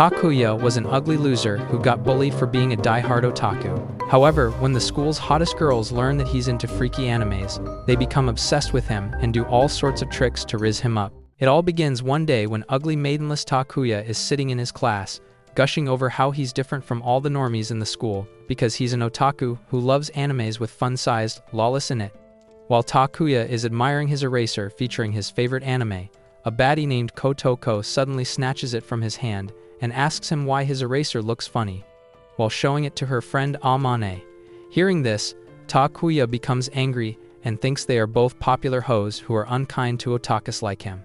Takuya was an ugly loser who got bullied for being a die-hard otaku. However, when the school's hottest girls learn that he's into freaky animes, they become obsessed with him and do all sorts of tricks to rizz him up. It all begins one day when ugly maidenless Takuya is sitting in his class, gushing over how he's different from all the normies in the school because he's an otaku who loves animes with fun-sized, lawless in it. While Takuya is admiring his eraser featuring his favorite anime, a baddie named Kotoko suddenly snatches it from his hand and asks him why his eraser looks funny, while showing it to her friend Amane. Hearing this, Takuya becomes angry and thinks they are both popular hoes who are unkind to otakus like him.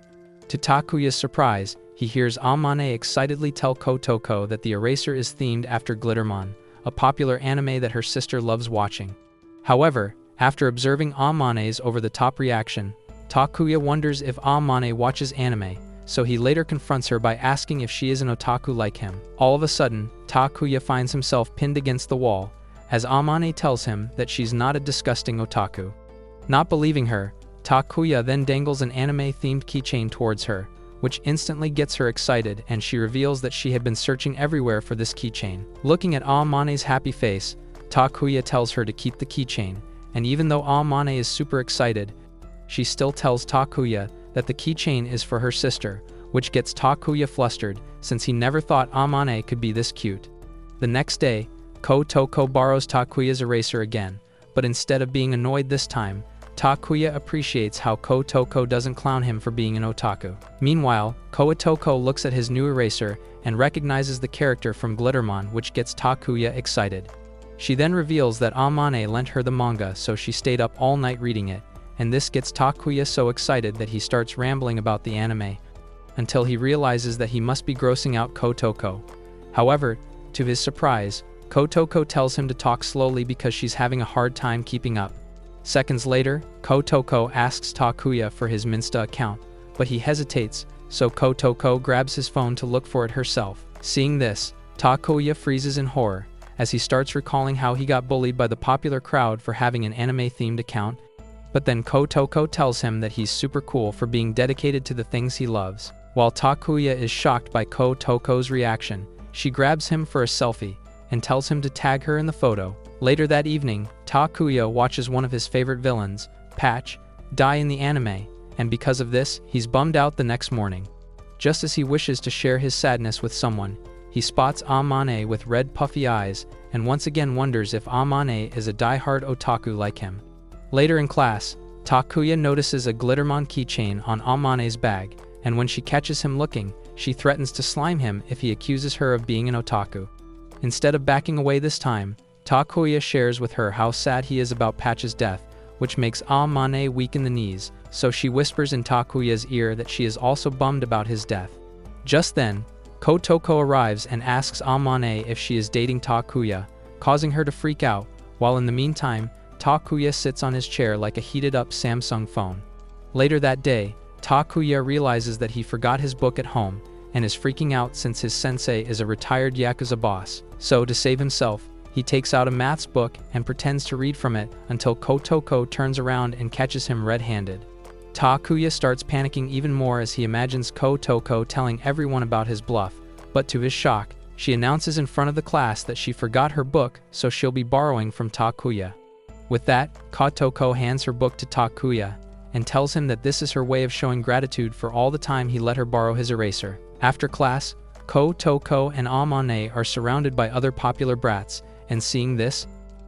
To Takuya's surprise, he hears Amane excitedly tell Kotoko that the eraser is themed after Glittermon, a popular anime that her sister loves watching. However, after observing Amane's over-the-top reaction, Takuya wonders if Amane watches anime, so he later confronts her by asking if she is an otaku like him. All of a sudden, Takuya finds himself pinned against the wall, as Amane tells him that she's not a disgusting otaku. Not believing her, Takuya then dangles an anime-themed keychain towards her, which instantly gets her excited, and she reveals that she had been searching everywhere for this keychain. Looking at Amane's happy face, Takuya tells her to keep the keychain, and even though Amane is super excited, she still tells Takuya that the keychain is for her sister, which gets Takuya flustered since he never thought Amane could be this cute. The next day, Kotoko borrows Takuya's eraser again, but instead of being annoyed this time, Takuya appreciates how Kotoko doesn't clown him for being an otaku. Meanwhile, Kotoko looks at his new eraser and recognizes the character from Glittermon, which gets Takuya excited. She then reveals that Amane lent her the manga, so she stayed up all night reading it, and this gets Takuya so excited that he starts rambling about the anime, until he realizes that he must be grossing out Kotoko. However, to his surprise, Kotoko tells him to talk slowly because she's having a hard time keeping up. Seconds later, Kotoko asks Takuya for his Minsta account, but he hesitates, so Kotoko grabs his phone to look for it herself. Seeing this, Takuya freezes in horror, as he starts recalling how he got bullied by the popular crowd for having an anime-themed account, but then Kotoko tells him that he's super cool for being dedicated to the things he loves. While Takuya is shocked by Kotoko's reaction, she grabs him for a selfie and tells him to tag her in the photo. Later that evening, Takuya watches one of his favorite villains, Patch, die in the anime, and because of this, he's bummed out the next morning. Just as he wishes to share his sadness with someone, he spots Amane with red puffy eyes and once again wonders if Amane is a die-hard otaku like him. Later in class, Takuya notices a Glittermon keychain on Amane's bag, and when she catches him looking, she threatens to slime him if he accuses her of being an otaku. Instead of backing away this time, Takuya shares with her how sad he is about Patch's death, which makes Amane weak in the knees, so she whispers in Takuya's ear that she is also bummed about his death. Just then, Kotoko arrives and asks Amane if she is dating Takuya, causing her to freak out, while in the meantime, Takuya sits on his chair like a heated-up Samsung phone. Later that day, Takuya realizes that he forgot his book at home and is freaking out since his sensei is a retired Yakuza boss. So, to save himself, he takes out a maths book and pretends to read from it until Kotoko turns around and catches him red-handed. Takuya starts panicking even more as he imagines Kotoko telling everyone about his bluff, but to his shock, she announces in front of the class that she forgot her book, so she'll be borrowing from Takuya. With that, Kotoko hands her book to Takuya and tells him that this is her way of showing gratitude for all the time he let her borrow his eraser. After class, Kotoko and Amane are surrounded by other popular brats, and seeing this,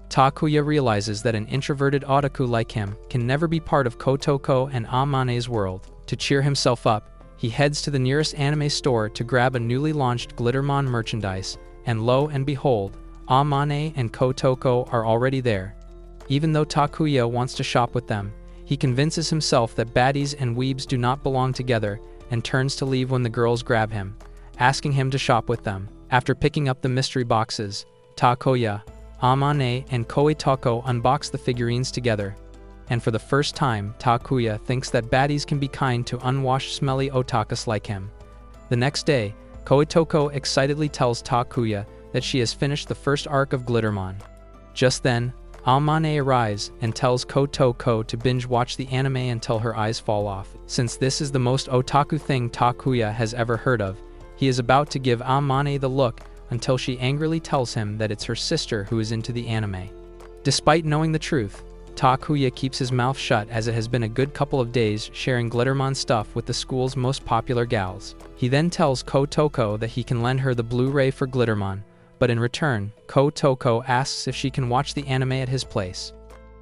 Takuya realizes that an introverted otaku like him can never be part of Kotoko and Amane's world. To cheer himself up, he heads to the nearest anime store to grab a newly launched Glittermon merchandise, and lo and behold, Amane and Kotoko are already there. Even though Takuya wants to shop with them, he convinces himself that baddies and weebs do not belong together and turns to leave when the girls grab him, asking him to shop with them. After picking up the mystery boxes, Takuya, Amane, and Kotoko unbox the figurines together. And for the first time, Takuya thinks that baddies can be kind to unwashed, smelly otakus like him. The next day, Kotoko excitedly tells Takuya that she has finished the first arc of Glittermon. Just then, Amane arrives and tells Kotoko to binge-watch the anime until her eyes fall off. Since this is the most otaku thing Takuya has ever heard of, He is about to give Amane the look until she angrily tells him that it's her sister who is into the anime. Despite knowing the truth, Takuya keeps his mouth shut as it has been a good couple of days sharing Glittermon stuff with the school's most popular gals. He then tells Kotoko that he can lend her the Blu-ray for Glittermon, but in return, Kotoko asks if she can watch the anime at his place.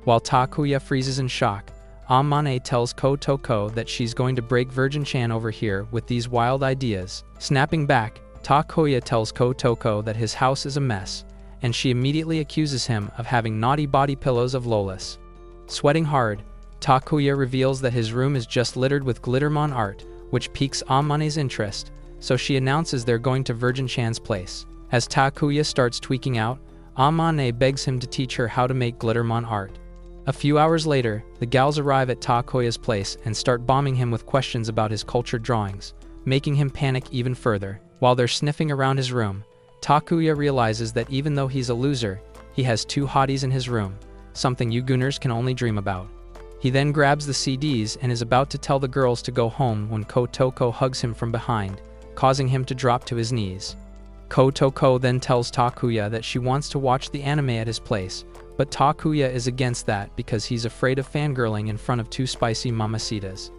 While Takuya freezes in shock, Amane tells Kotoko that she's going to break Virgin-chan over here with these wild ideas. Snapping back, Takuya tells Kotoko that his house is a mess, and she immediately accuses him of having naughty body pillows of Lolis. Sweating hard, Takuya reveals that his room is just littered with Glittermon art, which piques Amane's interest, so she announces they're going to Virgin-chan's place. As Takuya starts tweaking out, Amane begs him to teach her how to make Glittermon art. A few hours later, the gals arrive at Takuya's place and start bombing him with questions about his cultured drawings, making him panic even further. While they're sniffing around his room, Takuya realizes that even though he's a loser, he has 2 hotties in his room, something you gooners can only dream about. He then grabs the CDs and is about to tell the girls to go home when Kotoko hugs him from behind, causing him to drop to his knees. Kotoko then tells Takuya that she wants to watch the anime at his place, but Takuya is against that because he's afraid of fangirling in front of 2 spicy mamacitas.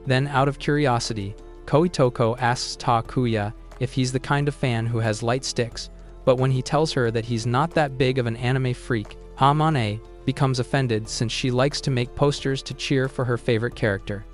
Then, out of curiosity, Kotoko asks Takuya if he's the kind of fan who has light sticks, but when he tells her that he's not that big of an anime freak, Amane becomes offended since she likes to make posters to cheer for her favorite character.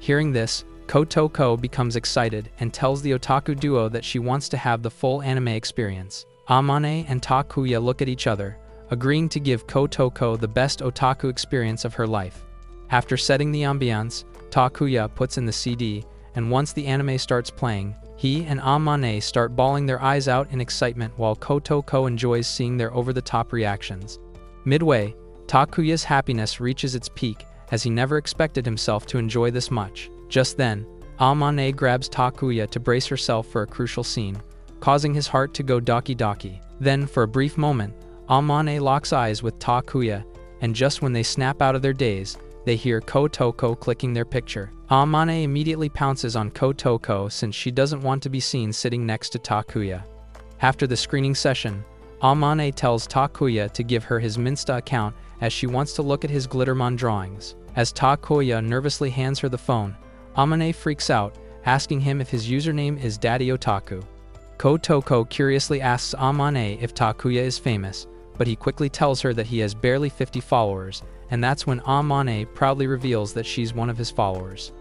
Hearing this, Kotoko becomes excited and tells the otaku duo that she wants to have the full anime experience. Amane and Takuya look at each other, agreeing to give Kotoko the best otaku experience of her life. After setting the ambiance, Takuya puts in the CD, and once the anime starts playing, he and Amane start bawling their eyes out in excitement while Kotoko enjoys seeing their over-the-top reactions. Midway, Takuya's happiness reaches its peak as he never expected himself to enjoy this much. Just then, Amane grabs Takuya to brace herself for a crucial scene, causing his heart to go doki-doki. Then, for a brief moment, Amane locks eyes with Takuya, and just when they snap out of their daze, they hear Kotoko clicking their picture. Amane immediately pounces on Kotoko since she doesn't want to be seen sitting next to Takuya. After the screening session, Amane tells Takuya to give her his Minsta account as she wants to look at his Glittermon drawings. As Takuya nervously hands her the phone, Amane freaks out, asking him if his username is Daddy Otaku. Kotoko curiously asks Amane if Takuya is famous, but he quickly tells her that he has barely 50 followers, and that's when Amane proudly reveals that she's one of his followers.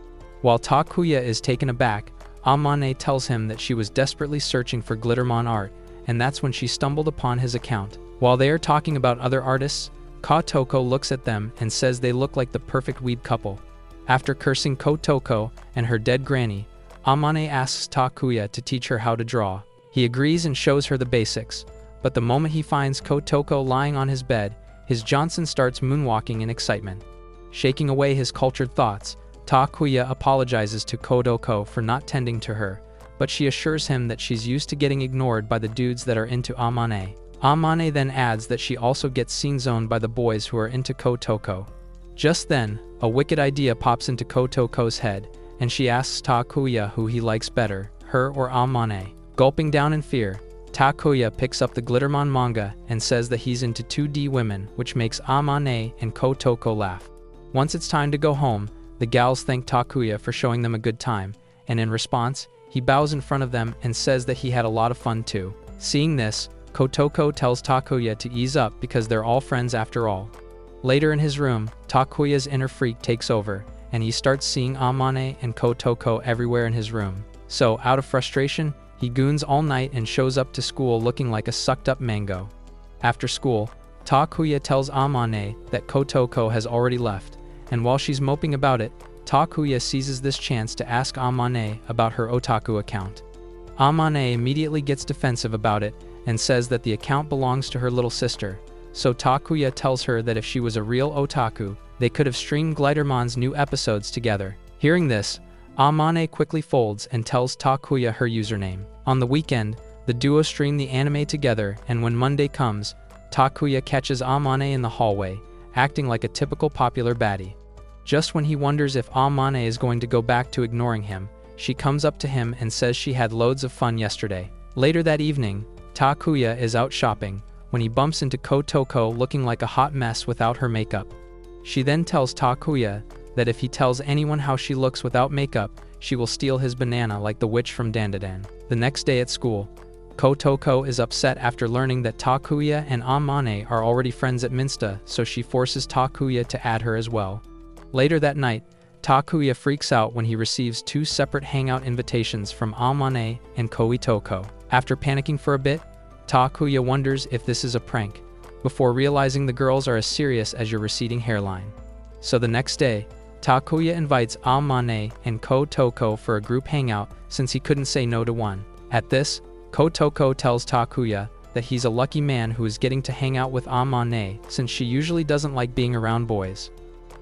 While Takuya is taken aback, Amane tells him that she was desperately searching for Glittermon art, and that's when she stumbled upon his account. While they are talking about other artists, Kotoko looks at them and says they look like the perfect weeb couple. After cursing Kotoko and her dead granny, Amane asks Takuya to teach her how to draw. He agrees and shows her the basics, but the moment he finds Kotoko lying on his bed, his Johnson starts moonwalking in excitement. Shaking away his cultured thoughts, Takuya apologizes to Kotoko for not tending to her, but she assures him that she's used to getting ignored by the dudes that are into Amane. Amane then adds that she also gets scene-zoned by the boys who are into Kotoko. Just then, a wicked idea pops into Kotoko's head, and she asks Takuya who he likes better, her or Amane. Gulping down in fear, Takuya picks up the Glittermon manga and says that he's into 2D women, which makes Amane and Kotoko laugh. Once it's time to go home, the gals thank Takuya for showing them a good time, and in response, he bows in front of them and says that he had a lot of fun too. Seeing this, Kotoko tells Takuya to ease up because they're all friends after all. Later in his room, Takuya's inner freak takes over, and he starts seeing Amane and Kotoko everywhere in his room. So, out of frustration, he goons all night and shows up to school looking like a sucked-up mango. After school, Takuya tells Amane that Kotoko has already left, and while she's moping about it, Takuya seizes this chance to ask Amane about her otaku account. Amane immediately gets defensive about it and says that the account belongs to her little sister, so Takuya tells her that if she was a real otaku, they could have streamed Glittermon's new episodes together. Hearing this, Amane quickly folds and tells Takuya her username. On the weekend, the duo stream the anime together, and when Monday comes, Takuya catches Amane in the hallway, acting like a typical popular baddie. Just when he wonders if Amane is going to go back to ignoring him, she comes up to him and says she had loads of fun yesterday. Later that evening, Takuya is out shopping when he bumps into Kotoko looking like a hot mess without her makeup. She then tells Takuya that if he tells anyone how she looks without makeup, she will steal his banana like the witch from Dandadan. The next day at school, Kotoko is upset after learning that Takuya and Amane are already friends at Minsta, so she forces Takuya to add her as well. Later that night, Takuya freaks out when he receives 2 separate hangout invitations from Amane and Koitoko. After panicking for a bit, Takuya wonders if this is a prank, before realizing the girls are as serious as your receding hairline. So the next day, Takuya invites Amane and Kotoko for a group hangout since he couldn't say no to one. At this, Kotoko tells Takuya that he's a lucky man who is getting to hang out with Amane since she usually doesn't like being around boys.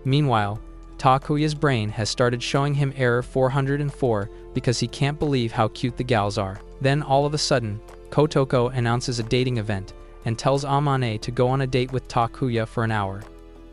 Meanwhile, Takuya's brain has started showing him error 404 because he can't believe how cute the gals are. Then all of a sudden, Kotoko announces a dating event and tells Amane to go on a date with Takuya for an hour.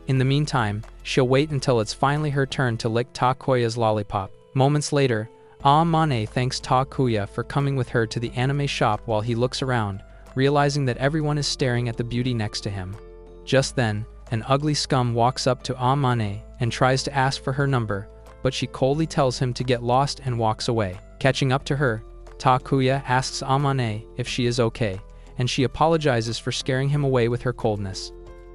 In the meantime, she'll wait until it's finally her turn to lick Takuya's lollipop. Moments later, Amane thanks Takuya for coming with her to the anime shop while he looks around, realizing that everyone is staring at the beauty next to him. Just then, an ugly scum walks up to Amane and tries to ask for her number, but she coldly tells him to get lost and walks away. Catching up to her, Takuya asks Amane if she is okay, and she apologizes for scaring him away with her coldness.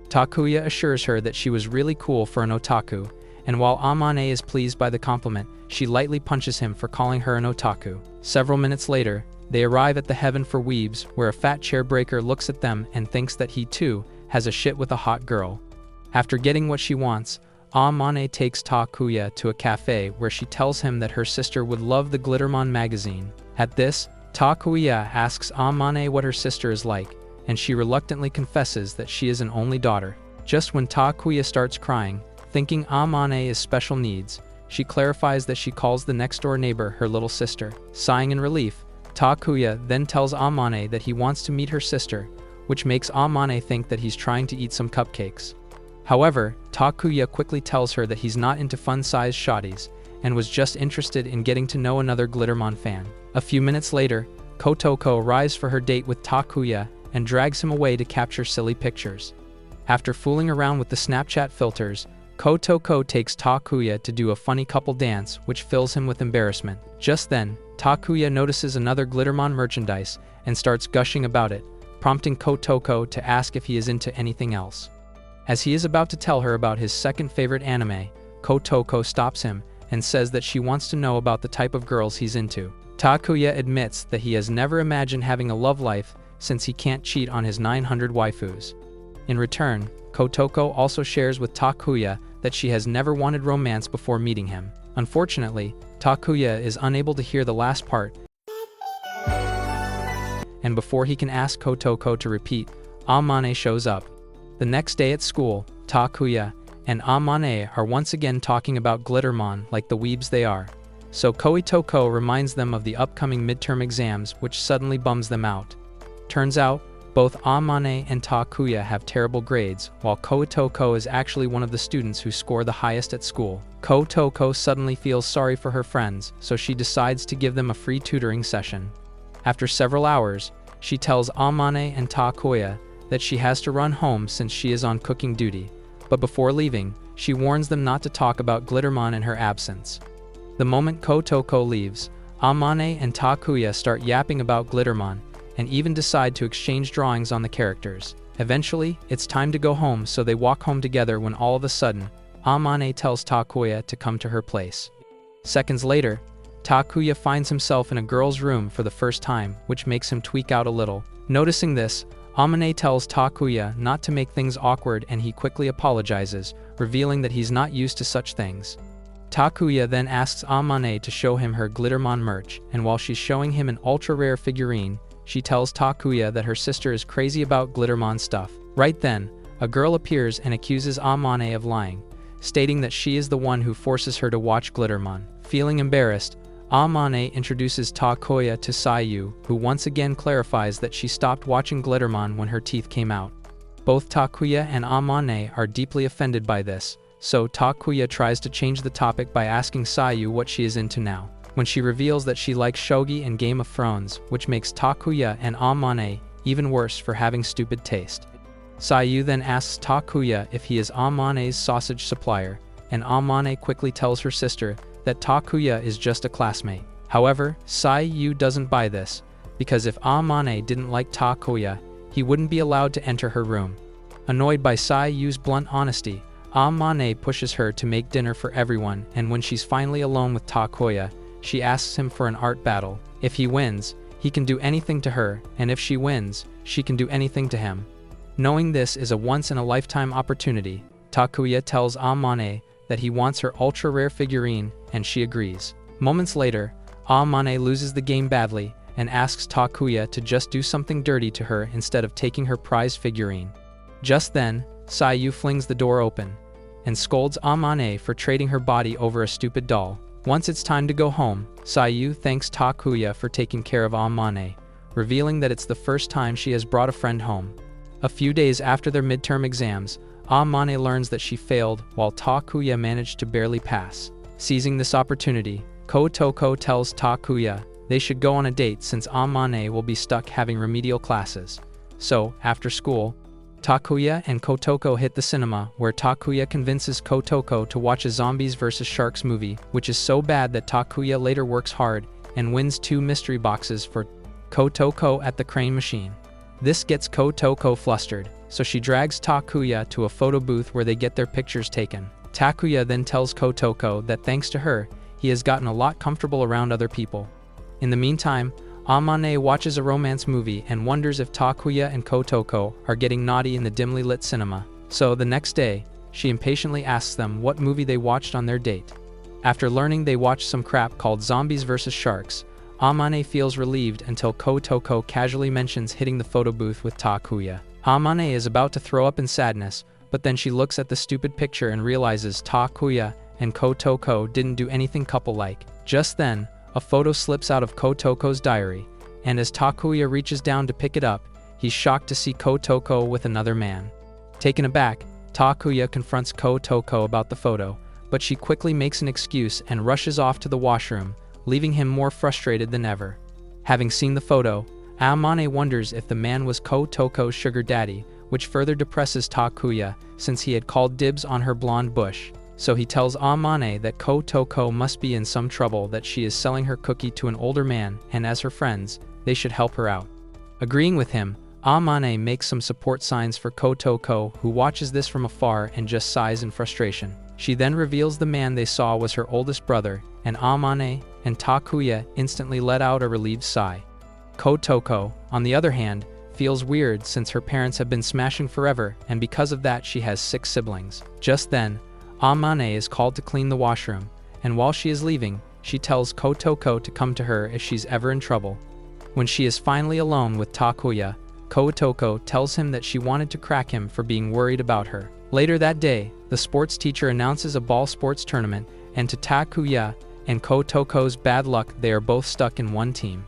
Takuya assures her that she was really cool for an otaku, and while Amane is pleased by the compliment, she lightly punches him for calling her an otaku. Several minutes later, they arrive at the Heaven for Weebs, where a fat chair breaker looks at them and thinks that he too has a shit with a hot girl. After getting what she wants, Amane takes Takuya to a cafe where she tells him that her sister would love the Glittermon magazine. At this, Takuya asks Amane what her sister is like, and she reluctantly confesses that she is an only daughter. Just when Takuya starts crying, thinking Amane is special needs, she clarifies that she calls the next-door neighbor her little sister. Sighing in relief, Takuya then tells Amane that he wants to meet her sister, which makes Amane think that he's trying to eat some cupcakes. However, Takuya quickly tells her that he's not into fun-sized shotties, and was just interested in getting to know another Glittermon fan. A few minutes later, Kotoko arrives for her date with Takuya and drags him away to capture silly pictures. After fooling around with the Snapchat filters, Kotoko takes Takuya to do a funny couple dance, which fills him with embarrassment. Just then, Takuya notices another Glittermon merchandise and starts gushing about it, prompting Kotoko to ask if he is into anything else. As he is about to tell her about his second favorite anime, Kotoko stops him and says that she wants to know about the type of girls he's into. Takuya admits that he has never imagined having a love life since he can't cheat on his 900 waifus. In return, Kotoko also shares with Takuya that she has never wanted romance before meeting him. Unfortunately, Takuya is unable to hear the last part, and before he can ask Kotoko to repeat, Amane shows up. The next day at school, Takuya and Amane are once again talking about Glittermon like the weebs they are. So Koitoko reminds them of the upcoming midterm exams, which suddenly bums them out. Turns out, both Amane and Takuya have terrible grades, while Koitoko is actually one of the students who score the highest at school. Kotoko suddenly feels sorry for her friends, so she decides to give them a free tutoring session. After several hours, she tells Amane and Takuya that she has to run home since she is on cooking duty, but before leaving, she warns them not to talk about Glittermon in her absence. The moment Kotoko leaves, Amane and Takuya start yapping about Glittermon, and even decide to exchange drawings on the characters. Eventually, it's time to go home, so they walk home together when all of a sudden, Amane tells Takuya to come to her place. Seconds later, Takuya finds himself in a girl's room for the first time, which makes him tweak out a little. Noticing this, Amane tells Takuya not to make things awkward, and he quickly apologizes, revealing that he's not used to such things. Takuya then asks Amane to show him her Glittermon merch, and while she's showing him an ultra-rare figurine, she tells Takuya that her sister is crazy about Glittermon stuff. Right then, a girl appears and accuses Amane of lying, stating that she is the one who forces her to watch Glittermon. Feeling embarrassed, Amane introduces Takuya to Sayu, who once again clarifies that she stopped watching Glittermon when her teeth came out. Both Takuya and Amane are deeply offended by this, so Takuya tries to change the topic by asking Sayu what she is into now. when she reveals that she likes shogi and Game of Thrones, which makes Takuya and Amane even worse for having stupid taste. Sayu then asks Takuya if he is Amane's sausage supplier, and Amane quickly tells her sister that Takuya is just a classmate. However, Sayu doesn't buy this, because if Amane didn't like Takuya, he wouldn't be allowed to enter her room. Annoyed by Sayu's blunt honesty, Amane pushes her to make dinner for everyone, and when she's finally alone with Takuya, she asks him for an art battle. If he wins, he can do anything to her, and if she wins, she can do anything to him. Knowing this is a once-in-a-lifetime opportunity, Takuya tells Amane that he wants her ultra-rare figurine, and she agrees. Moments later, Amane loses the game badly and asks Takuya to just do something dirty to her instead of taking her prize figurine. Just then, Sayu flings the door open and scolds Amane for trading her body over a stupid doll. Once it's time to go home, Sayu thanks Takuya for taking care of Amane, revealing that it's the first time she has brought a friend home. A few days after their midterm exams, Amane learns that she failed while Takuya managed to barely pass. Seizing this opportunity, Kotoko tells Takuya they should go on a date since Amane will be stuck having remedial classes. So, after school, Takuya and Kotoko hit the cinema, where Takuya convinces Kotoko to watch a Zombies vs. Sharks movie, which is so bad that Takuya later works hard and wins 2 mystery boxes for Kotoko at the crane machine. This gets Kotoko flustered, so she drags Takuya to a photo booth where they get their pictures taken. Takuya then tells Kotoko that thanks to her, he has gotten a lot comfortable around other people. In the meantime, Amane watches a romance movie and wonders if Takuya and Kotoko are getting naughty in the dimly lit cinema. So the next day, she impatiently asks them what movie they watched on their date. After learning they watched some crap called Zombies vs. Sharks, Amane feels relieved until Kotoko casually mentions hitting the photo booth with Takuya. Amane is about to throw up in sadness, but then she looks at the stupid picture and realizes Takuya and Kotoko didn't do anything couple-like. Just then, a photo slips out of Kotoko's diary, and as Takuya reaches down to pick it up, he's shocked to see Kotoko with another man. Taken aback, Takuya confronts Kotoko about the photo, but she quickly makes an excuse and rushes off to the washroom, leaving him more frustrated than ever. Having seen the photo, Amane wonders if the man was Kotoko's sugar daddy, which further depresses Takuya since he had called dibs on her blonde bush. So he tells Amane that Kotoko must be in some trouble, that she is selling her cookie to an older man, and as her friends, they should help her out. Agreeing with him, Amane makes some support signs for Kotoko, who watches this from afar and just sighs in frustration. She then reveals the man they saw was her oldest brother, and Amane and Takuya instantly let out a relieved sigh. Kotoko, on the other hand, feels weird since her parents have been smashing forever, and because of that she has 6 siblings. Just then, Amane is called to clean the washroom, and while she is leaving, she tells Kotoko to come to her if she's ever in trouble. When she is finally alone with Takuya, Kotoko tells him that she wanted to crack him for being worried about her. Later that day, the sports teacher announces a ball sports tournament, and to Takuya and Kotoko's bad luck, they are both stuck in one team.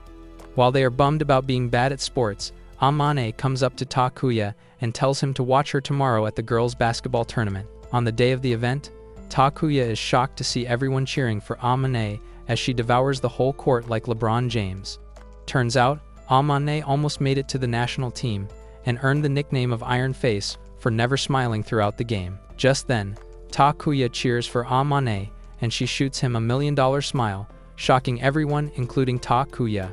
While they are bummed about being bad at sports, Amane comes up to Takuya and tells him to watch her tomorrow at the girls' basketball tournament. On the day of the event, Takuya is shocked to see everyone cheering for Amane as she devours the whole court like LeBron James. Turns out, Amane almost made it to the national team and earned the nickname of Iron Face for never smiling throughout the game. Just then, Takuya cheers for Amane and she shoots him $1 million smile, shocking everyone including Takuya.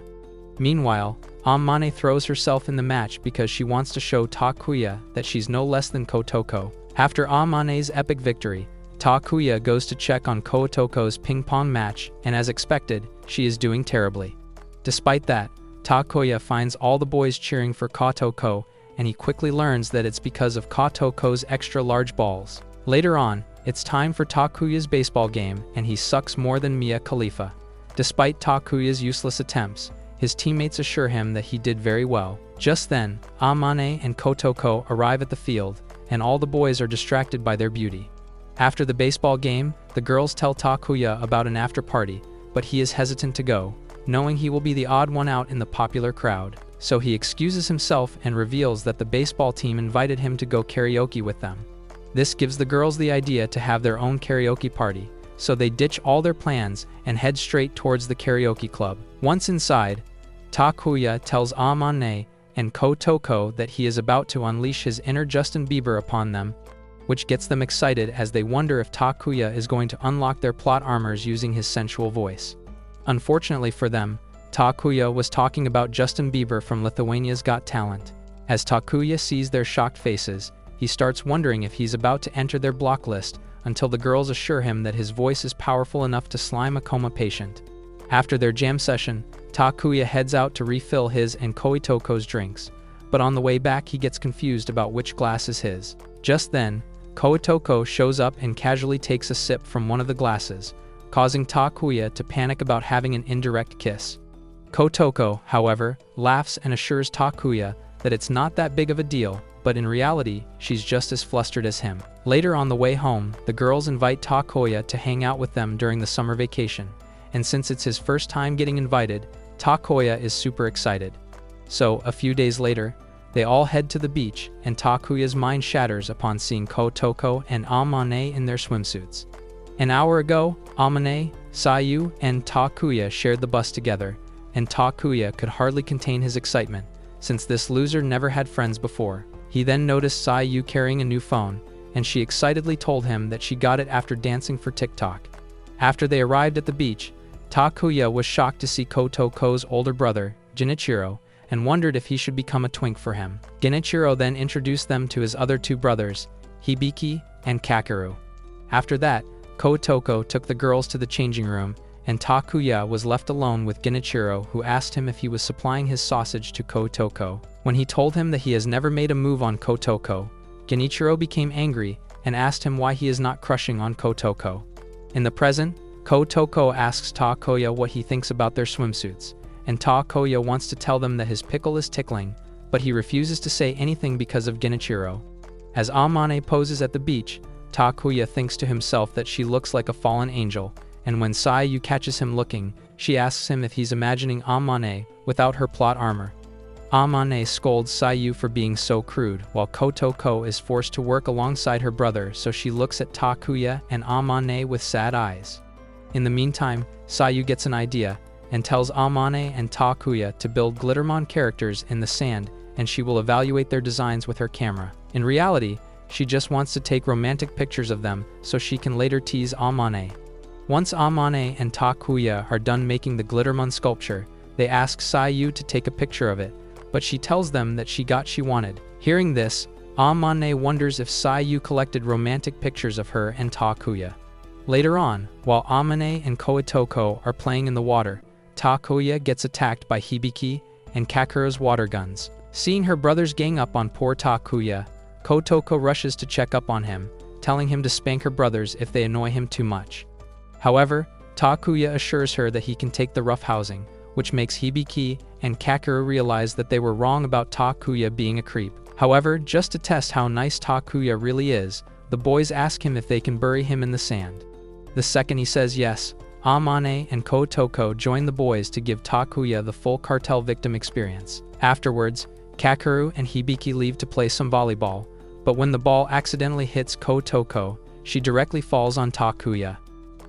Meanwhile, Amane throws herself in the match because she wants to show Takuya that she's no less than Kotoko. After Amane's epic victory, Takuya goes to check on Kotoko's ping pong match, and as expected, she is doing terribly. Despite that, Takuya finds all the boys cheering for Kotoko, and he quickly learns that it's because of Kotoko's extra large balls. Later on, it's time for Takuya's baseball game, and he sucks more than Mia Khalifa. Despite Takuya's useless attempts, his teammates assure him that he did very well. Just then, Amane and Kotoko arrive at the field, and all the boys are distracted by their beauty. After the baseball game, the girls tell Takuya about an after party, but he is hesitant to go, knowing he will be the odd one out in the popular crowd. So he excuses himself and reveals that the baseball team invited him to go karaoke with them. This gives the girls the idea to have their own karaoke party, so they ditch all their plans and head straight towards the karaoke club. Once inside, Takuya tells Amane and Kotoko that he is about to unleash his inner Justin Bieber upon them, which gets them excited as they wonder if Takuya is going to unlock their plot armors using his sensual voice. Unfortunately for them, Takuya was talking about Justin Bieber from Lithuania's Got Talent. As Takuya sees their shocked faces, he starts wondering if he's about to enter their block list until the girls assure him that his voice is powerful enough to slime a coma patient. After their jam session, Takuya heads out to refill his and Koitoko's drinks, but on the way back he gets confused about which glass is his. Just then, Koitoko shows up and casually takes a sip from one of the glasses, causing Takuya to panic about having an indirect kiss. Kotoko, however, laughs and assures Takuya that it's not that big of a deal, but in reality, she's just as flustered as him. Later on the way home, the girls invite Takuya to hang out with them during the summer vacation, and since it's his first time getting invited, Takuya is super excited. So, a few days later, they all head to the beach, and Takuya's mind shatters upon seeing Kotoko and Amane in their swimsuits. An hour ago, Amane, Sayu, and Takuya shared the bus together, and Takuya could hardly contain his excitement, since this loser never had friends before. He then noticed Sayu carrying a new phone, and she excitedly told him that she got it after dancing for TikTok. After they arrived at the beach, Takuya was shocked to see Kotoko's older brother, Genichiro, and wondered if he should become a twink for him. Genichiro then introduced them to his other two brothers, Hibiki and Kakeru. After that, Kotoko took the girls to the changing room, and Takuya was left alone with Genichiro, who asked him if he was supplying his sausage to Kotoko. When he told him that he has never made a move on Kotoko, Genichiro became angry and asked him why he is not crushing on Kotoko. In the present, Kotoko asks Takuya what he thinks about their swimsuits, and Takuya wants to tell them that his pickle is tickling, but he refuses to say anything because of Genichiro. As Amane poses at the beach, Takuya thinks to himself that she looks like a fallen angel, and when Sayu catches him looking, she asks him if he's imagining Amane without her plot armor. Amane scolds Sayu for being so crude, while Kotoko is forced to work alongside her brother, so she looks at Takuya and Amane with sad eyes. In the meantime, Sayu gets an idea and tells Amane and Takuya to build Glittermon characters in the sand, and she will evaluate their designs with her camera. In reality, she just wants to take romantic pictures of them so she can later tease Amane. Once Amane and Takuya are done making the Glittermon sculpture, they ask Sayu to take a picture of it, but she tells them that she got she wanted. Hearing this, Amane wonders if Sayu collected romantic pictures of her and Takuya. Later on, while Amane and Koitoko are playing in the water, Takuya gets attacked by Hibiki and Kakeru's water guns. Seeing her brothers gang up on poor Takuya, Kotoko rushes to check up on him, telling him to spank her brothers if they annoy him too much. However, Takuya assures her that he can take the roughhousing, which makes Hibiki and Kakeru realize that they were wrong about Takuya being a creep. However, just to test how nice Takuya really is, the boys ask him if they can bury him in the sand. The second he says yes, Amane and Kotoko join the boys to give Takuya the full cartel victim experience. Afterwards, Kakeru and Hibiki leave to play some volleyball, but when the ball accidentally hits Kotoko, she directly falls on Takuya.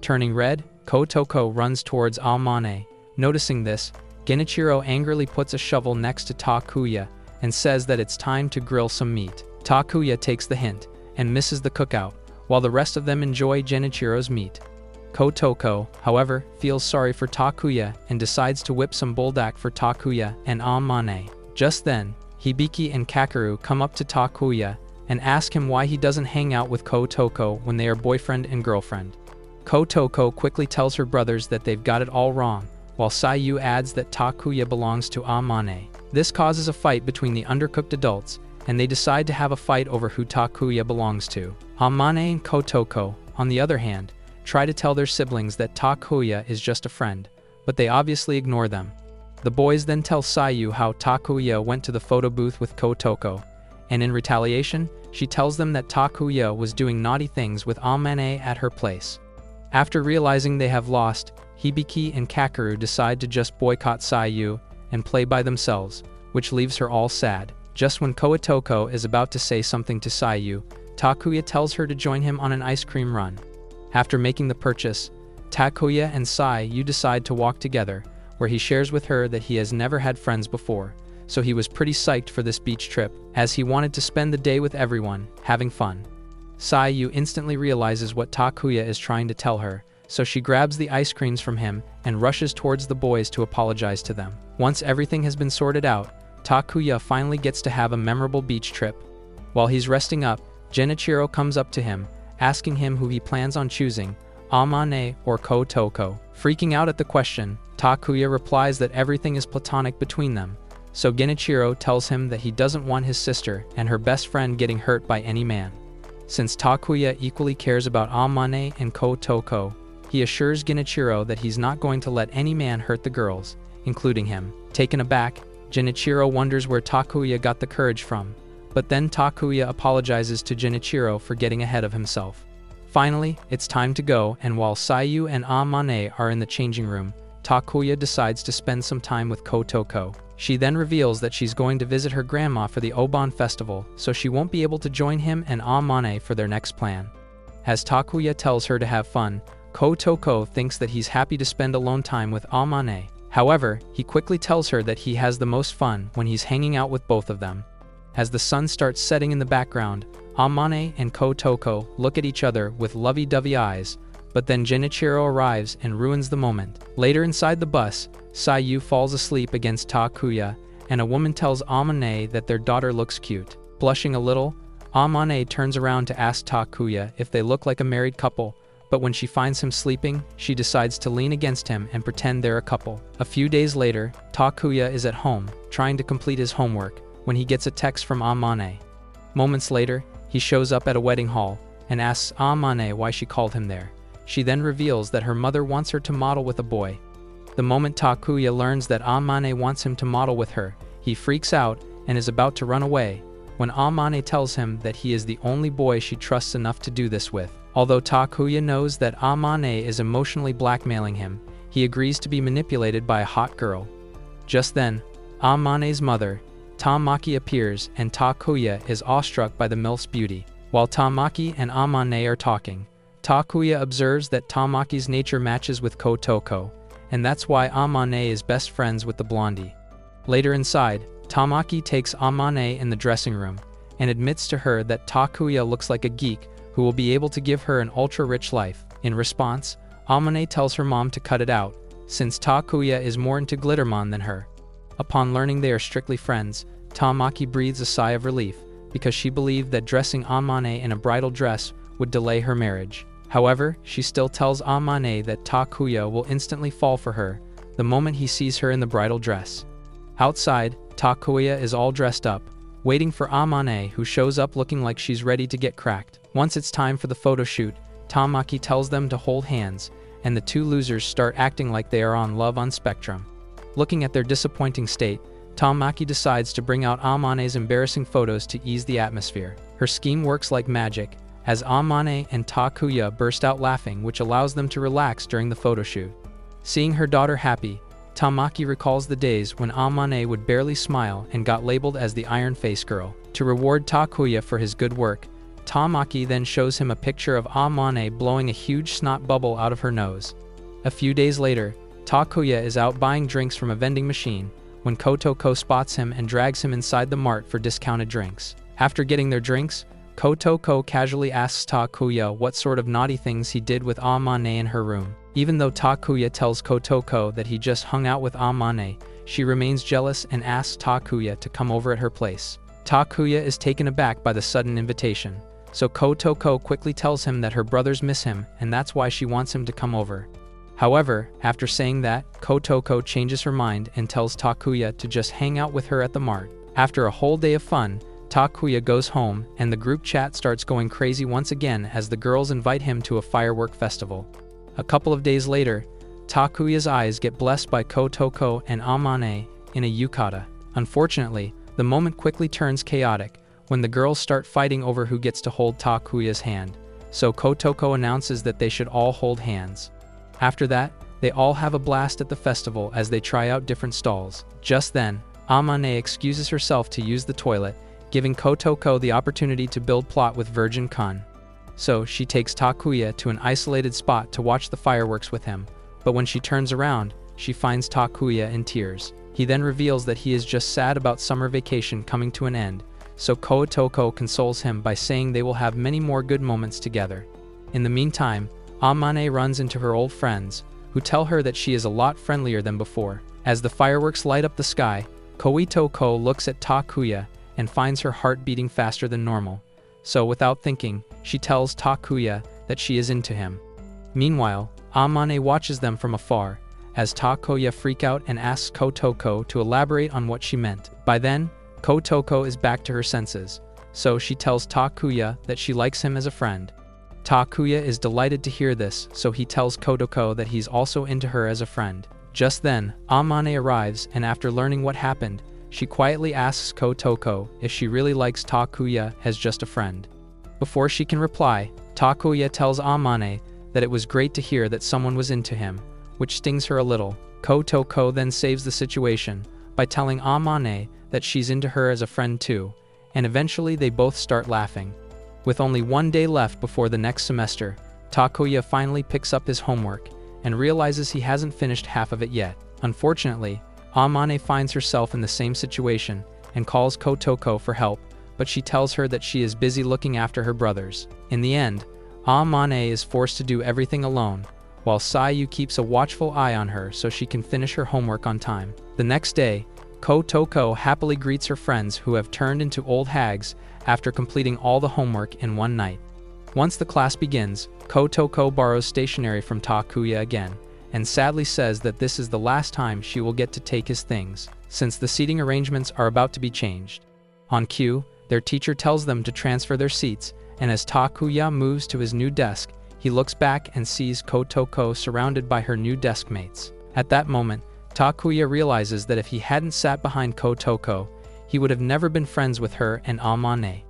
Turning red, Kotoko runs towards Amane. Noticing this, Genichiro angrily puts a shovel next to Takuya and says that it's time to grill some meat. Takuya takes the hint and misses the cookout, while the rest of them enjoy Genichiro's meat. Kotoko, however, feels sorry for Takuya and decides to whip some buldak for Takuya and Amane. Just then, Hibiki and Kakeru come up to Takuya and ask him why he doesn't hang out with Kotoko when they are boyfriend and girlfriend. Kotoko quickly tells her brothers that they've got it all wrong, while Sayu adds that Takuya belongs to Amane. This causes a fight between the undercooked adults, and they decide to have a fight over who Takuya belongs to. Amane and Kotoko, on the other hand, try to tell their siblings that Takuya is just a friend, but they obviously ignore them. The boys then tell Sayu how Takuya went to the photo booth with Kotoko, and in retaliation, she tells them that Takuya was doing naughty things with Amane at her place. After realizing they have lost, Hibiki and Kakeru decide to just boycott Sayu and play by themselves, which leaves her all sad. Just when Kotoko is about to say something to Sayu, Takuya tells her to join him on an ice cream run. After making the purchase, Takuya and Sayu decide to walk together, where he shares with her that he has never had friends before, so he was pretty psyched for this beach trip, as he wanted to spend the day with everyone, having fun. Sayu instantly realizes what Takuya is trying to tell her, so she grabs the ice creams from him and rushes towards the boys to apologize to them. Once everything has been sorted out, Takuya finally gets to have a memorable beach trip. While he's resting up, Genichiro comes up to him, asking him who he plans on choosing, Amane or Kotoko. Freaking out at the question, Takuya replies that everything is platonic between them, so Genichiro tells him that he doesn't want his sister and her best friend getting hurt by any man. Since Takuya equally cares about Amane and Kotoko, he assures Genichiro that he's not going to let any man hurt the girls, including him. Taken aback, Genichiro wonders where Takuya got the courage from, but then Takuya apologizes to Genichiro for getting ahead of himself. Finally, it's time to go, and while Sayu and Amane are in the changing room, Takuya decides to spend some time with Kotoko. She then reveals that she's going to visit her grandma for the Obon festival, so she won't be able to join him and Amane for their next plan. As Takuya tells her to have fun, Kotoko thinks that he's happy to spend alone time with Amane. However, he quickly tells her that he has the most fun when he's hanging out with both of them. As the sun starts setting in the background, Amane and Kotoko look at each other with lovey-dovey eyes, but then Genichiro arrives and ruins the moment. Later inside the bus, Sayu falls asleep against Takuya, and a woman tells Amane that their daughter looks cute. Blushing a little, Amane turns around to ask Takuya if they look like a married couple, but when she finds him sleeping, she decides to lean against him and pretend they're a couple. A few days later, Takuya is at home, trying to complete his homework, when he gets a text from Amane. Moments later, he shows up at a wedding hall and asks Amane why she called him there. She then reveals that her mother wants her to model with a boy. The moment Takuya learns that Amane wants him to model with her, he freaks out and is about to run away, when Amane tells him that he is the only boy she trusts enough to do this with. Although Takuya knows that Amane is emotionally blackmailing him, he agrees to be manipulated by a hot girl. Just then, Amane's mother, Tamaki, appears, and Takuya is awestruck by the MILF's beauty. While Tamaki and Amane are talking, Takuya observes that Tamaki's nature matches with Kotoko, and that's why Amane is best friends with the blondie. Later inside, Tamaki takes Amane in the dressing room and admits to her that Takuya looks like a geek who will be able to give her an ultra-rich life. In response, Amane tells her mom to cut it out, since Takuya is more into Glittermon than her. Upon learning they are strictly friends, Tamaki breathes a sigh of relief, because she believed that dressing Amane in a bridal dress would delay her marriage. However, she still tells Amane that Takuya will instantly fall for her the moment he sees her in the bridal dress. Outside, Takuya is all dressed up, waiting for Amane, who shows up looking like she's ready to get cracked. Once it's time for the photo shoot, Tamaki tells them to hold hands, and the two losers start acting like they are on Love on Spectrum. Looking at their disappointing state, Tamaki decides to bring out Amane's embarrassing photos to ease the atmosphere. Her scheme works like magic, as Amane and Takuya burst out laughing, which allows them to relax during the photo shoot. Seeing her daughter happy, Tamaki recalls the days when Amane would barely smile and got labeled as the Iron Face Girl. To reward Takuya for his good work, Tamaki then shows him a picture of Amane blowing a huge snot bubble out of her nose. A few days later, Takuya is out buying drinks from a vending machine when Kotoko spots him and drags him inside the mart for discounted drinks. After getting their drinks, Kotoko casually asks Takuya what sort of naughty things he did with Amane in her room. Even though Takuya tells Kotoko that he just hung out with Amane, she remains jealous and asks Takuya to come over at her place. Takuya is taken aback by the sudden invitation, so Kotoko quickly tells him that her brothers miss him and that's why she wants him to come over. However, after saying that, Kotoko changes her mind and tells Takuya to just hang out with her at the mart. After a whole day of fun, Takuya goes home and the group chat starts going crazy once again as the girls invite him to a firework festival. A couple of days later, Takuya's eyes get blessed by Kotoko and Amane in a yukata. Unfortunately, the moment quickly turns chaotic when the girls start fighting over who gets to hold Takuya's hand, so Kotoko announces that they should all hold hands. After that, they all have a blast at the festival as they try out different stalls. Just then, Amane excuses herself to use the toilet, giving Kotoko the opportunity to build plot with Virgin Kun. so she takes Takuya to an isolated spot to watch the fireworks with him, but when she turns around, she finds Takuya in tears. He then reveals that he is just sad about summer vacation coming to an end, so Kotoko consoles him by saying they will have many more good moments together. In the meantime, Amane runs into her old friends, who tell her that she is a lot friendlier than before. As the fireworks light up the sky, Koitoko looks at Takuya and finds her heart beating faster than normal. So without thinking, she tells Takuya that she is into him. Meanwhile, Amane watches them from afar, as Takuya freaks out and asks Kotoko to elaborate on what she meant. By then, Kotoko is back to her senses, so she tells Takuya that she likes him as a friend. Takuya is delighted to hear this, so he tells Kotoko that he's also into her as a friend. Just then, Amane arrives, and after learning what happened, she quietly asks Kotoko if she really likes Takuya as just a friend. Before she can reply, Takuya tells Amane that it was great to hear that someone was into him, which stings her a little. Kotoko then saves the situation by telling Amane that she's into her as a friend too, and eventually they both start laughing. With only one day left before the next semester, Takuya finally picks up his homework and realizes he hasn't finished half of it yet. Unfortunately, Amane finds herself in the same situation and calls Kotoko for help, but she tells her that she is busy looking after her brothers. In the end, Amane is forced to do everything alone, while Sayu keeps a watchful eye on her so she can finish her homework on time. The next day, Kotoko happily greets her friends who have turned into old hags after completing all the homework in one night. Once the class begins, Kotoko borrows stationery from Takuya again, and sadly says that this is the last time she will get to take his things, since the seating arrangements are about to be changed. On cue, their teacher tells them to transfer their seats, and as Takuya moves to his new desk, he looks back and sees Kotoko surrounded by her new desk mates. At that moment, Takuya realizes that if he hadn't sat behind Kotoko, he would have never been friends with her and Amane.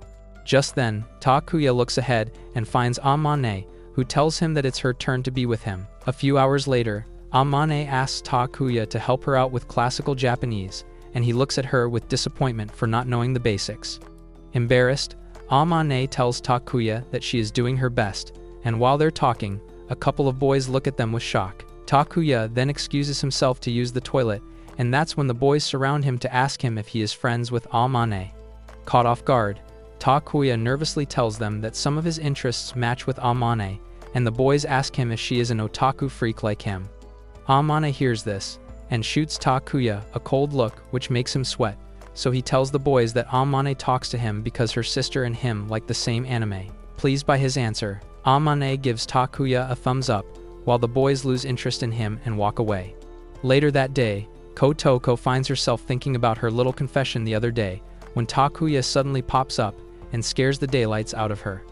Just then, Takuya looks ahead and finds Amane, who tells him that it's her turn to be with him. A few hours later, Amane asks Takuya to help her out with classical Japanese, and he looks at her with disappointment for not knowing the basics. Embarrassed, Amane tells Takuya that she is doing her best, and while they're talking, a couple of boys look at them with shock. Takuya then excuses himself to use the toilet, and that's when the boys surround him to ask him if he is friends with Amane. Caught off guard, Takuya nervously tells them that some of his interests match with Amane, and the boys ask him if she is an otaku freak like him. Amane hears this, and shoots Takuya a cold look which makes him sweat, so he tells the boys that Amane talks to him because her sister and him like the same anime. Pleased by his answer, Amane gives Takuya a thumbs up, while the boys lose interest in him and walk away. Later that day, Kotoko finds herself thinking about her little confession the other day, when Takuya suddenly pops up and scares the daylights out of her.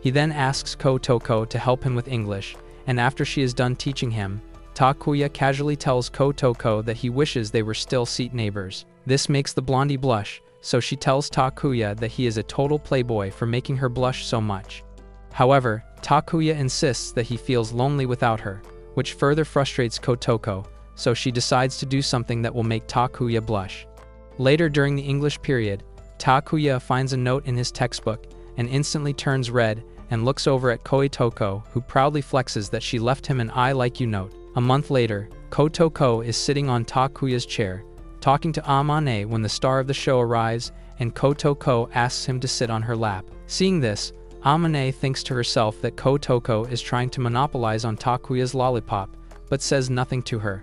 He then asks Kotoko to help him with English, and after she is done teaching him, Takuya casually tells Kotoko that he wishes they were still seat neighbors. This makes the blondie blush, so she tells Takuya that he is a total playboy for making her blush so much. However, Takuya insists that he feels lonely without her, which further frustrates Kotoko, so she decides to do something that will make Takuya blush. Later during the English period, Takuya finds a note in his textbook and instantly turns red and looks over at Kotoko, who proudly flexes that she left him an I like you note. A month later, Kotoko is sitting on Takuya's chair, talking to Amane when the star of the show arrives, and Kotoko asks him to sit on her lap. Seeing this, Amane thinks to herself that Kotoko is trying to monopolize on Takuya's lollipop, but says nothing to her.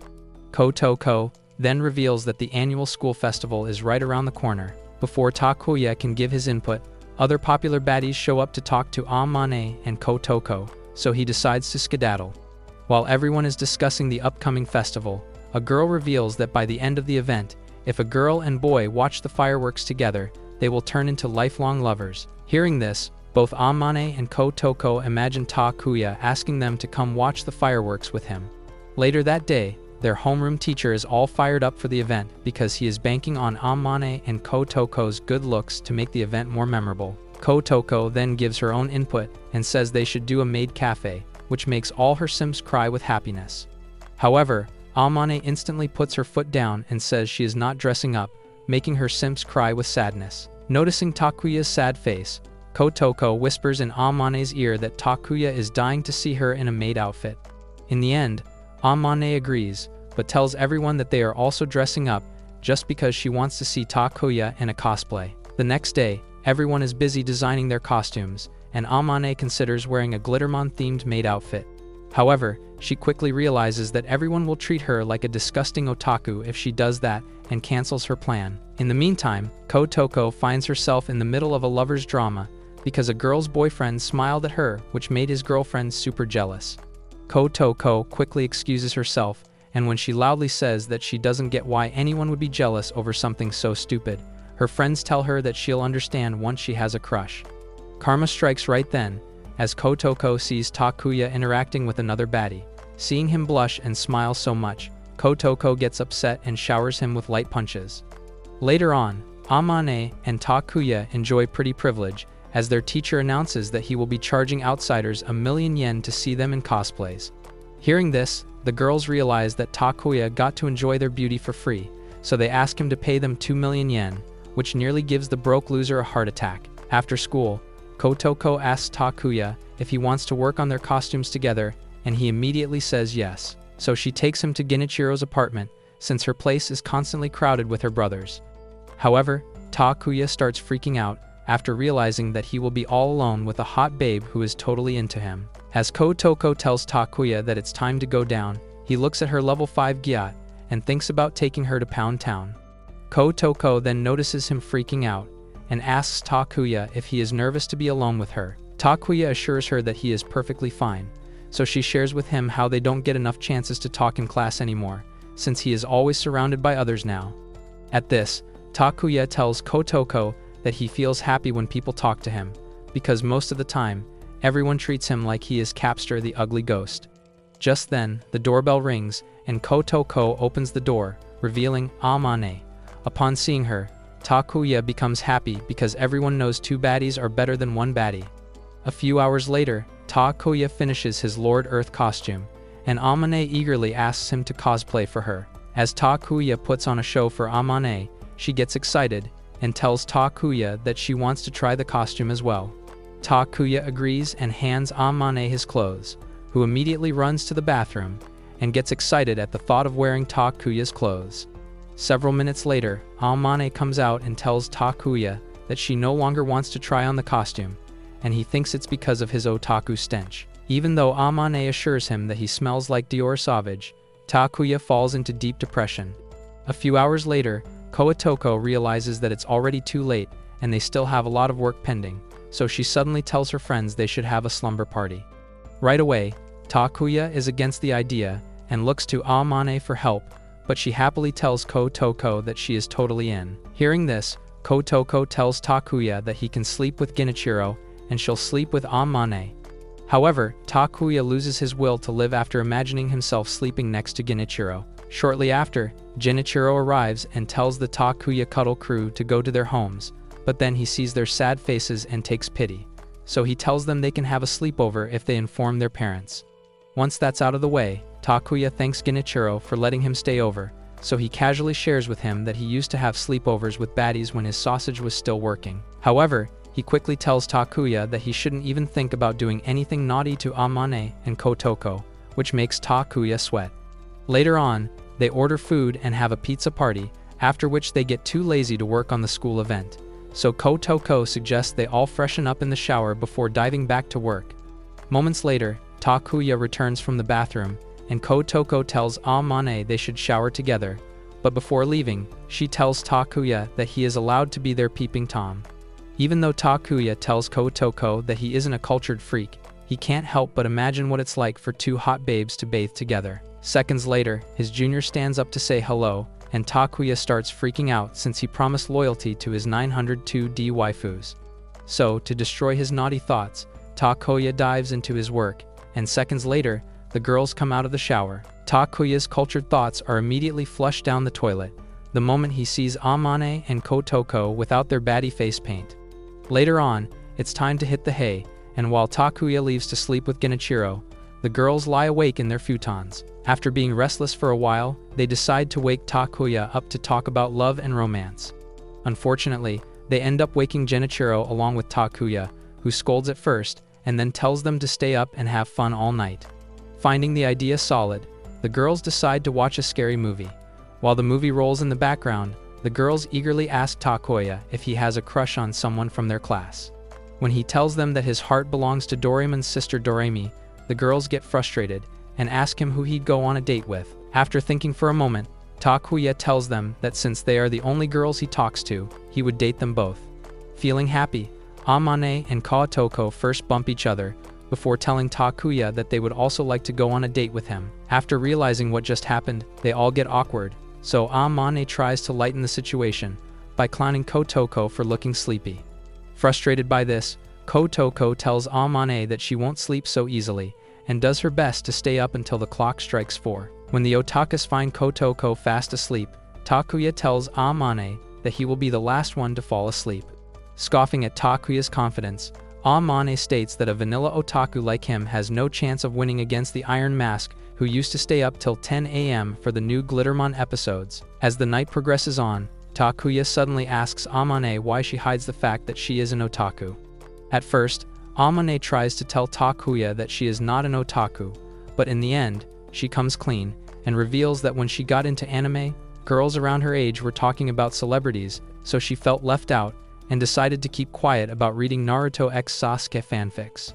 Kotoko then reveals that the annual school festival is right around the corner. Before Takuya can give his input, other popular baddies show up to talk to Amane and Kotoko, so he decides to skedaddle. While everyone is discussing the upcoming festival, a girl reveals that by the end of the event, if a girl and boy watch the fireworks together, they will turn into lifelong lovers. Hearing this, both Amane and Kotoko imagine Takuya asking them to come watch the fireworks with him. Later that day, their homeroom teacher is all fired up for the event because he is banking on Amane and Kotoko's good looks to make the event more memorable. Kotoko then gives her own input and says they should do a maid cafe, which makes all her Sims cry with happiness. However, Amane instantly puts her foot down and says she is not dressing up, making her Sims cry with sadness. Noticing Takuya's sad face, Kotoko whispers in Amane's ear that Takuya is dying to see her in a maid outfit. In the end, Amane agrees, but tells everyone that they are also dressing up just because she wants to see Takuya in a cosplay. The next day, everyone is busy designing their costumes, and Amane considers wearing a Glittermon-themed maid outfit. However, she quickly realizes that everyone will treat her like a disgusting otaku if she does that and cancels her plan. In the meantime, Kotoko finds herself in the middle of a lover's drama because a girl's boyfriend smiled at her, which made his girlfriend super jealous. Kotoko quickly excuses herself, and when she loudly says that she doesn't get why anyone would be jealous over something so stupid, her friends tell her that she'll understand once she has a crush. Karma strikes right then, as Kotoko sees Takuya interacting with another baddie. Seeing him blush and smile so much, Kotoko gets upset and showers him with light punches. Later on, Amane and Takuya enjoy pretty privilege, as their teacher announces that he will be charging outsiders 1,000,000 yen to see them in cosplays. Hearing this, the girls realize that Takuya got to enjoy their beauty for free, so they ask him to pay them 2,000,000 yen, which nearly gives the broke loser a heart attack. After school, Kotoko asks Takuya if he wants to work on their costumes together, and he immediately says yes. So she takes him to Genichiro's apartment, since her place is constantly crowded with her brothers. However, Takuya starts freaking out after realizing that he will be all alone with a hot babe who is totally into him. As Kotoko tells Takuya that it's time to go down, he looks at her level 5 Gyat and thinks about taking her to Pound Town. Kotoko then notices him freaking out and asks Takuya if he is nervous to be alone with her. Takuya assures her that he is perfectly fine, so she shares with him how they don't get enough chances to talk in class anymore, since he is always surrounded by others now. At this, Takuya tells Kotoko that he feels happy when people talk to him, because most of the time, everyone treats him like he is Capster the ugly ghost. Just then, the doorbell rings, and Kotoko opens the door, revealing Amane. Upon seeing her, Takuya becomes happy because everyone knows two baddies are better than one baddie. A few hours later, Takuya finishes his Lord Earth costume, and Amane eagerly asks him to cosplay for her. As Takuya puts on a show for Amane, she gets excited and tells Takuya that she wants to try the costume as well. Takuya agrees and hands Amane his clothes, who immediately runs to the bathroom and gets excited at the thought of wearing Takuya's clothes. Several minutes later, Amane comes out and tells Takuya that she no longer wants to try on the costume, and he thinks it's because of his otaku stench. Even though Amane assures him that he smells like Dior Sauvage, Takuya falls into deep depression. A few hours later, Kotoko realizes that it's already too late and they still have a lot of work pending, so she suddenly tells her friends they should have a slumber party. Right away, Takuya is against the idea and looks to Amane for help, but she happily tells Kotoko that she is totally in. Hearing this, Kotoko tells Takuya that he can sleep with Genichiro and she'll sleep with Amane. However, Takuya loses his will to live after imagining himself sleeping next to Genichiro. Shortly after, Genichiro arrives and tells the Takuya cuddle crew to go to their homes, but then he sees their sad faces and takes pity, so he tells them they can have a sleepover if they inform their parents. Once that's out of the way, Takuya thanks Genichiro for letting him stay over, so he casually shares with him that he used to have sleepovers with baddies when his sausage was still working. However, he quickly tells Takuya that he shouldn't even think about doing anything naughty to Amane and Kotoko, which makes Takuya sweat. Later on, they order food and have a pizza party, after which they get too lazy to work on the school event. So Kotoko suggests they all freshen up in the shower before diving back to work. Moments later, Takuya returns from the bathroom, and Kotoko tells Amane they should shower together, but before leaving, she tells Takuya that he is allowed to be their peeping Tom. Even though Takuya tells Kotoko that he isn't a cultured freak, he can't help but imagine what it's like for two hot babes to bathe together. Seconds later, his junior stands up to say hello, and Takuya starts freaking out since he promised loyalty to his 902D waifus. So, to destroy his naughty thoughts, Takuya dives into his work, and seconds later, the girls come out of the shower. Takuya's cultured thoughts are immediately flushed down the toilet, the moment he sees Amane and Kotoko without their baddie face paint. Later on, it's time to hit the hay, and while Takuya leaves to sleep with Genichiro, the girls lie awake in their futons. After being restless for a while, they decide to wake Takuya up to talk about love and romance. Unfortunately, they end up waking Genichiro along with Takuya, who scolds at first and then tells them to stay up and have fun all night. Finding the idea solid, the girls decide to watch a scary movie. While the movie rolls in the background, the girls eagerly ask Takuya if he has a crush on someone from their class. When he tells them that his heart belongs to Doraemon's sister Doremi, the girls get frustrated and ask him who he'd go on a date with. After thinking for a moment, Takuya tells them that since they are the only girls he talks to, he would date them both. Feeling happy, Amane and Kotoko first bump each other before telling Takuya that they would also like to go on a date with him. After realizing what just happened, they all get awkward, so Amane tries to lighten the situation by clowning Kotoko for looking sleepy. Frustrated by this, Kotoko tells Amane that she won't sleep so easily and does her best to stay up until the clock strikes 4. When the otakus find Kotoko fast asleep, Takuya tells Amane that he will be the last one to fall asleep. Scoffing at Takuya's confidence, Amane states that a vanilla otaku like him has no chance of winning against the Iron Mask, who used to stay up till 10 a.m. for the new Glittermon episodes. As the night progresses on, Takuya suddenly asks Amane why she hides the fact that she is an otaku. At first, Amane tries to tell Takuya that she is not an otaku, but in the end, she comes clean and reveals that when she got into anime, girls around her age were talking about celebrities, so she felt left out and decided to keep quiet about reading Naruto x Sasuke fanfics.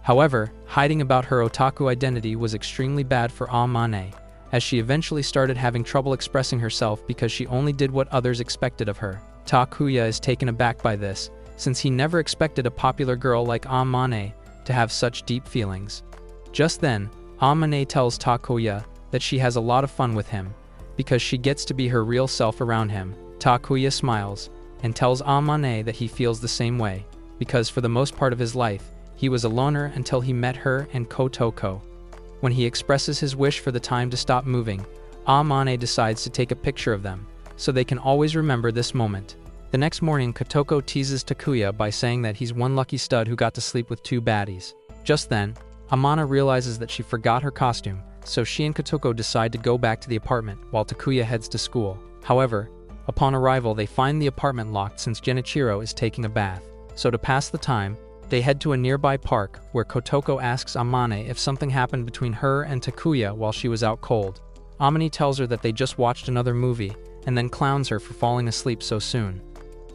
However, hiding about her otaku identity was extremely bad for Amane, as she eventually started having trouble expressing herself because she only did what others expected of her. Takuya is taken aback by this, since he never expected a popular girl like Amane to have such deep feelings. Just then, Amane tells Takuya that she has a lot of fun with him, because she gets to be her real self around him. Takuya smiles and tells Amane that he feels the same way, because for the most part of his life, he was a loner until he met her and Kotoko. When he expresses his wish for the time to stop moving, Amane decides to take a picture of them, so they can always remember this moment. The next morning, Kotoko teases Takuya by saying that he's one lucky stud who got to sleep with 2 baddies. Just then, Amana realizes that she forgot her costume, so she and Kotoko decide to go back to the apartment while Takuya heads to school. However, upon arrival they find the apartment locked since Genichiro is taking a bath. So to pass the time, they head to a nearby park where Kotoko asks Amane if something happened between her and Takuya while she was out cold. Amane tells her that they just watched another movie and then clowns her for falling asleep so soon.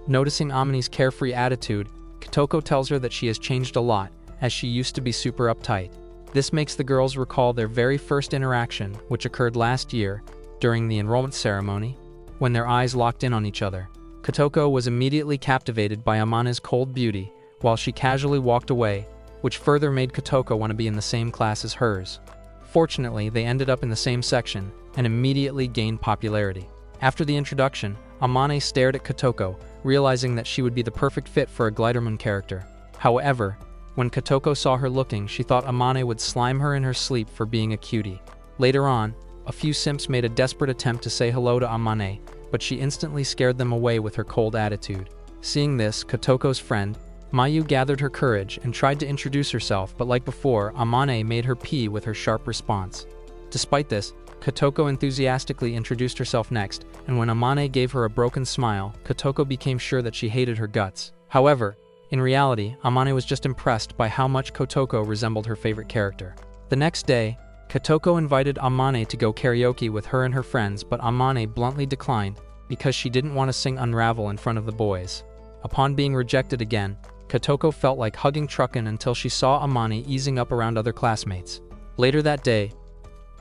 Noticing Amane's carefree attitude, Kotoko tells her that she has changed a lot, as she used to be super uptight. This makes the girls recall their very first interaction, which occurred last year during the enrollment ceremony, when their eyes locked in on each other. Kotoko was immediately captivated by Amane's cold beauty, while she casually walked away, which further made Kotoko want to be in the same class as hers. Fortunately, they ended up in the same section and immediately gained popularity. After the introduction, Amane stared at Kotoko, realizing that she would be the perfect fit for a Gliderman character. However, when Kotoko saw her looking, she thought Amane would slime her in her sleep for being a cutie. Later on, a few simps made a desperate attempt to say hello to Amane, but she instantly scared them away with her cold attitude. Seeing this, Kotoko's friend, Mayu, gathered her courage and tried to introduce herself, but like before, Amane made her pee with her sharp response. Despite this, Kotoko enthusiastically introduced herself next, and when Amane gave her a broken smile, Kotoko became sure that she hated her guts. However, in reality, Amane was just impressed by how much Kotoko resembled her favorite character. The next day, Kotoko invited Amane to go karaoke with her and her friends, but Amane bluntly declined because she didn't want to sing Unravel in front of the boys. Upon being rejected again, Kotoko felt like hugging Trucken until she saw Amane easing up around other classmates. Later that day,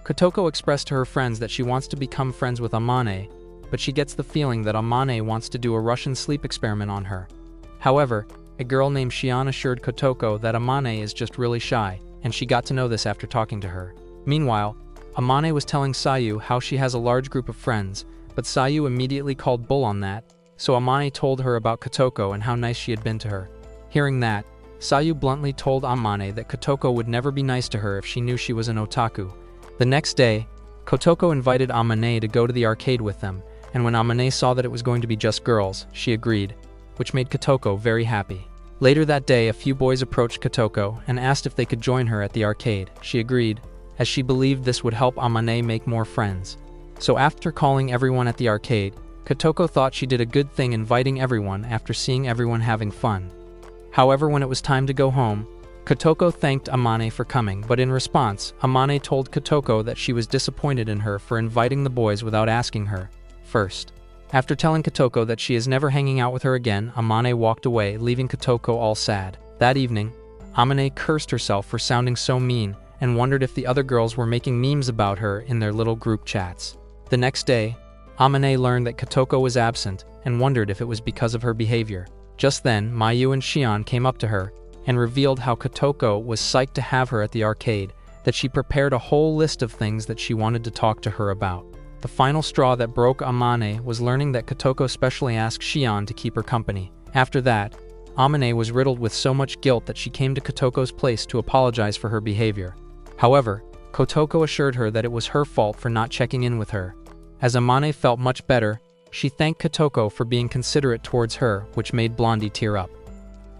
Kotoko expressed to her friends that she wants to become friends with Amane, but she gets the feeling that Amane wants to do a Russian sleep experiment on her. However, a girl named Shion assured Kotoko that Amane is just really shy, and she got to know this after talking to her. Meanwhile, Amane was telling Sayu how she has a large group of friends, but Sayu immediately called bull on that, so Amane told her about Kotoko and how nice she had been to her. Hearing that, Sayu bluntly told Amane that Kotoko would never be nice to her if she knew she was an otaku. The next day, Kotoko invited Amane to go to the arcade with them, and when Amane saw that it was going to be just girls, she agreed, which made Kotoko very happy. Later that day, a few boys approached Kotoko and asked if they could join her at the arcade. She agreed, as she believed this would help Amane make more friends. So after calling everyone at the arcade, Kotoko thought she did a good thing inviting everyone after seeing everyone having fun. However, when it was time to go home, Kotoko thanked Amane for coming, but in response, Amane told Kotoko that she was disappointed in her for inviting the boys without asking her first. After telling Kotoko that she is never hanging out with her again, Amane walked away, leaving Kotoko all sad. That evening, Amane cursed herself for sounding so mean and wondered if the other girls were making memes about her in their little group chats. The next day, Amane learned that Kotoko was absent and wondered if it was because of her behavior. Just then, Mayu and Shion came up to her and revealed how Kotoko was psyched to have her at the arcade, that she prepared a whole list of things that she wanted to talk to her about. The final straw that broke Amane was learning that Kotoko specially asked Shion to keep her company. After that, Amane was riddled with so much guilt that she came to Kotoko's place to apologize for her behavior. However, Kotoko assured her that it was her fault for not checking in with her. As Amane felt much better, she thanked Kotoko for being considerate towards her, which made Blondie tear up.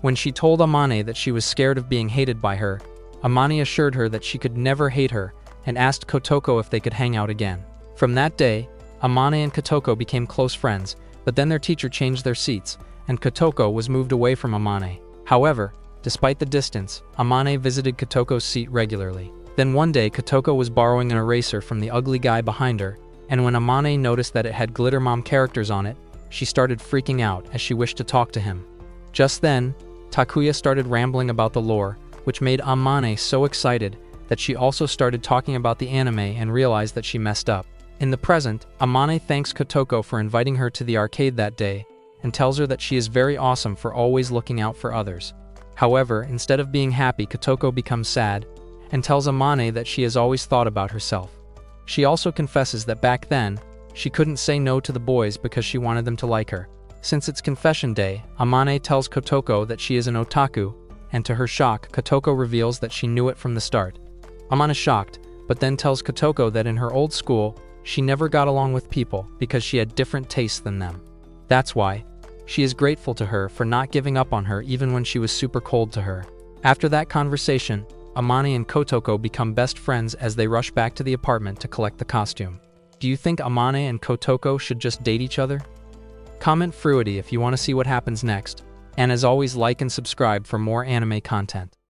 When she told Amane that she was scared of being hated by her, Amane assured her that she could never hate her and asked Kotoko if they could hang out again. From that day, Amane and Kotoko became close friends, but then their teacher changed their seats, and Kotoko was moved away from Amane. However, despite the distance, Amane visited Kotoko's seat regularly. Then one day, Kotoko was borrowing an eraser from the ugly guy behind her, and when Amane noticed that it had Glitter Mom characters on it, she started freaking out as she wished to talk to him. Just then, Takuya started rambling about the lore, which made Amane so excited that she also started talking about the anime and realized that she messed up. In the present, Amane thanks Kotoko for inviting her to the arcade that day and tells her that she is very awesome for always looking out for others. However, instead of being happy, Kotoko becomes sad and tells Amane that she has always thought about herself. She also confesses that back then, she couldn't say no to the boys because she wanted them to like her. Since it's confession day, Amane tells Kotoko that she is an otaku, and to her shock, Kotoko reveals that she knew it from the start. Amane is shocked, but then tells Kotoko that in her old school, she never got along with people because she had different tastes than them. That's why she is grateful to her for not giving up on her even when she was super cold to her. After that conversation, Amane and Kotoko become best friends as they rush back to the apartment to collect the costume. Do you think Amane and Kotoko should just date each other? Comment Fruity if you want to see what happens next, and as always, like and subscribe for more anime content.